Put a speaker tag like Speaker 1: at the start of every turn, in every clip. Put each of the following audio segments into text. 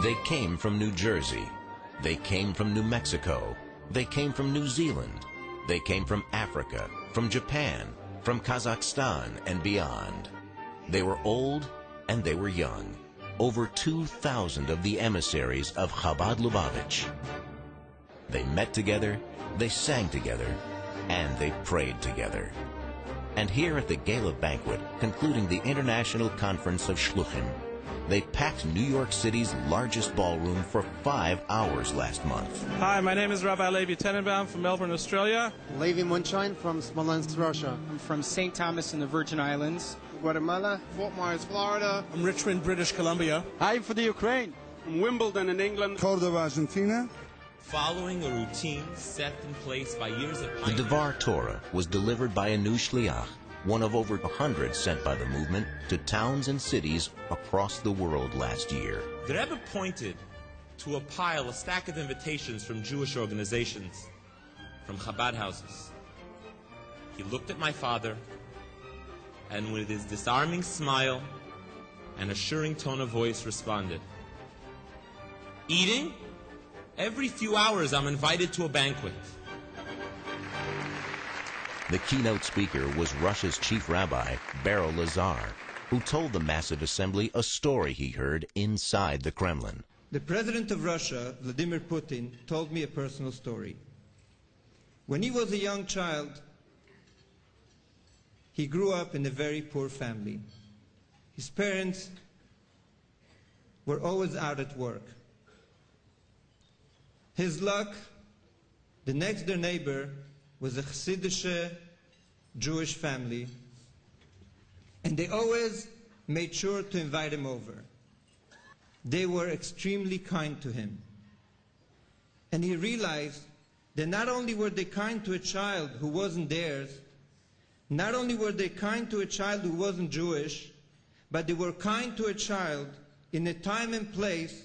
Speaker 1: They came from New Jersey. They came from New Mexico. They came from New Zealand. They came from Africa, from Japan, from Kazakhstan, and beyond. They were old and they were young. Over 2,000 of the emissaries of Chabad Lubavitch. They met together, they sang together, and they prayed together. And here at the Gala Banquet, concluding the International Conference of Shluchim, they packed New York City's largest ballroom for 5 hours last month.
Speaker 2: Hi, my name is Rabbi Levi Tenenbaum from Melbourne, Australia.
Speaker 3: Levi Munshine from Smolensk, Russia.
Speaker 4: I'm from St. Thomas in the Virgin Islands.
Speaker 3: Guatemala.
Speaker 5: Fort Myers, Florida.
Speaker 2: I'm Richmond, British Columbia.
Speaker 6: I'm for the Ukraine.
Speaker 5: From Wimbledon in England.
Speaker 7: Córdoba, Argentina.
Speaker 8: Following a routine set in place by years of
Speaker 1: The Devar Torah was delivered by a new shliach, one of over 100 sent by the movement to towns and cities across the world last year.
Speaker 8: The Rebbe pointed to a stack of invitations from Jewish organizations, from Chabad houses. He looked at my father, and with his disarming smile and assuring tone of voice responded, "Eating? Every few hours I'm invited to a banquet."
Speaker 1: The keynote speaker was Russia's chief rabbi, Berl Lazar, who told the massive assembly a story he heard inside the Kremlin.
Speaker 9: The president of Russia, Vladimir Putin, told me a personal story. When he was a young child, he grew up in a very poor family. His parents were always out at work. His luck, the next door neighbor was a Hasidic Jewish family, and they always made sure to invite him over. They were extremely kind to him. And he realized that not only were they kind to a child who wasn't theirs, not only were they kind to a child who wasn't Jewish, but they were kind to a child in a time and place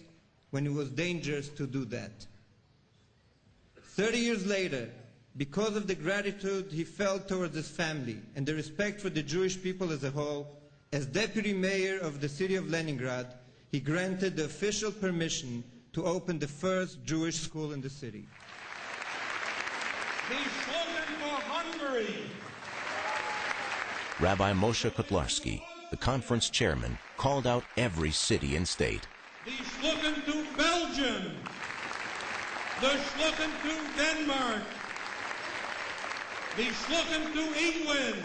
Speaker 9: when it was dangerous to do that. 30 years later, because of the gratitude he felt towards his family and the respect for the Jewish people as a whole, as deputy mayor of the city of Leningrad, he granted the official permission to open the first Jewish school in the city.
Speaker 10: The slogan for Hungary.
Speaker 1: Rabbi Moshe Kotlarski, the conference chairman, called out every city and state.
Speaker 10: The slogan to Belgium. The slogan to Denmark. The slogan to England.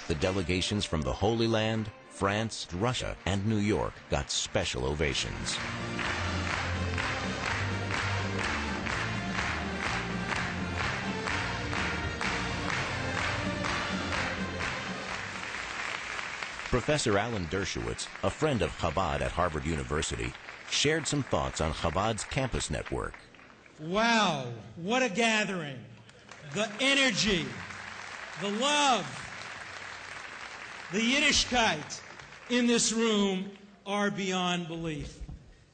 Speaker 1: The delegations from the Holy Land, France, Russia, and New York got special ovations. Professor Alan Dershowitz, a friend of Chabad at Harvard University, shared some thoughts on Chabad's campus network.
Speaker 11: Wow, what a gathering. The energy, the love, the Yiddishkeit in this room are beyond belief.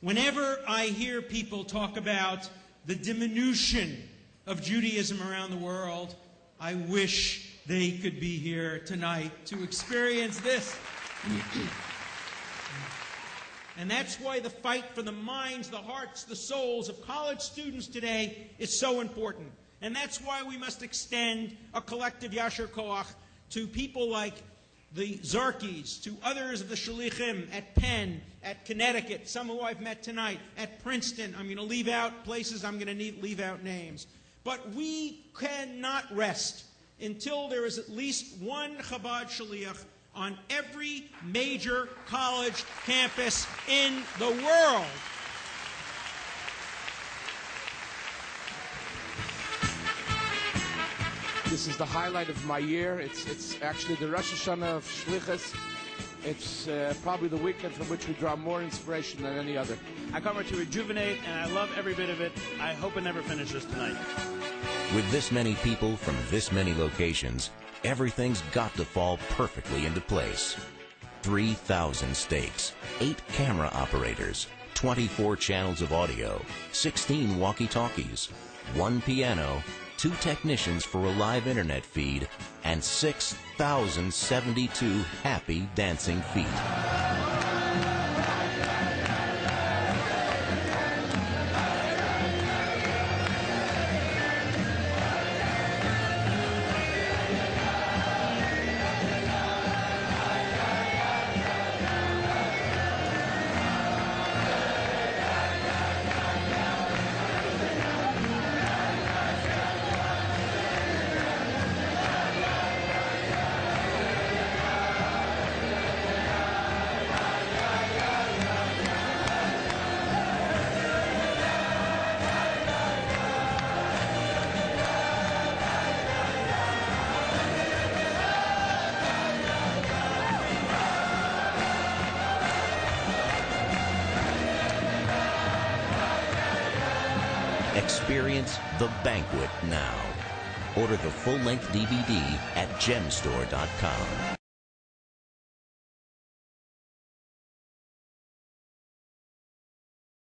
Speaker 11: Whenever I hear people talk about the diminution of Judaism around the world, I wish they could be here tonight to experience this. And that's why the fight for the minds, the hearts, the souls of college students today is so important. And that's why we must extend a collective Yasher Koach to people like the Zarkis, to others of the Shalichim at Penn, at Connecticut, some who I've met tonight, at Princeton. I'm going to leave out places, I'm going to leave out names. But we cannot rest until there is at least one Chabad Shaliach on every major college campus in the world.
Speaker 5: This is the highlight of my year. It's actually the Rosh Hashanah of Shlichus. It's probably the weekend from which we draw more inspiration than any other.
Speaker 12: I come here to rejuvenate, and I love every bit of it. I hope it never finishes tonight.
Speaker 1: With this many people from this many locations, everything's got to fall perfectly into place. 3,000 stakes, 8 camera operators, 24 channels of audio, 16 walkie-talkies, 1 piano, 2 technicians for a live internet feed, and 6,072 happy dancing feet. Experience the banquet now. Order the full-length DVD at gemstore.com.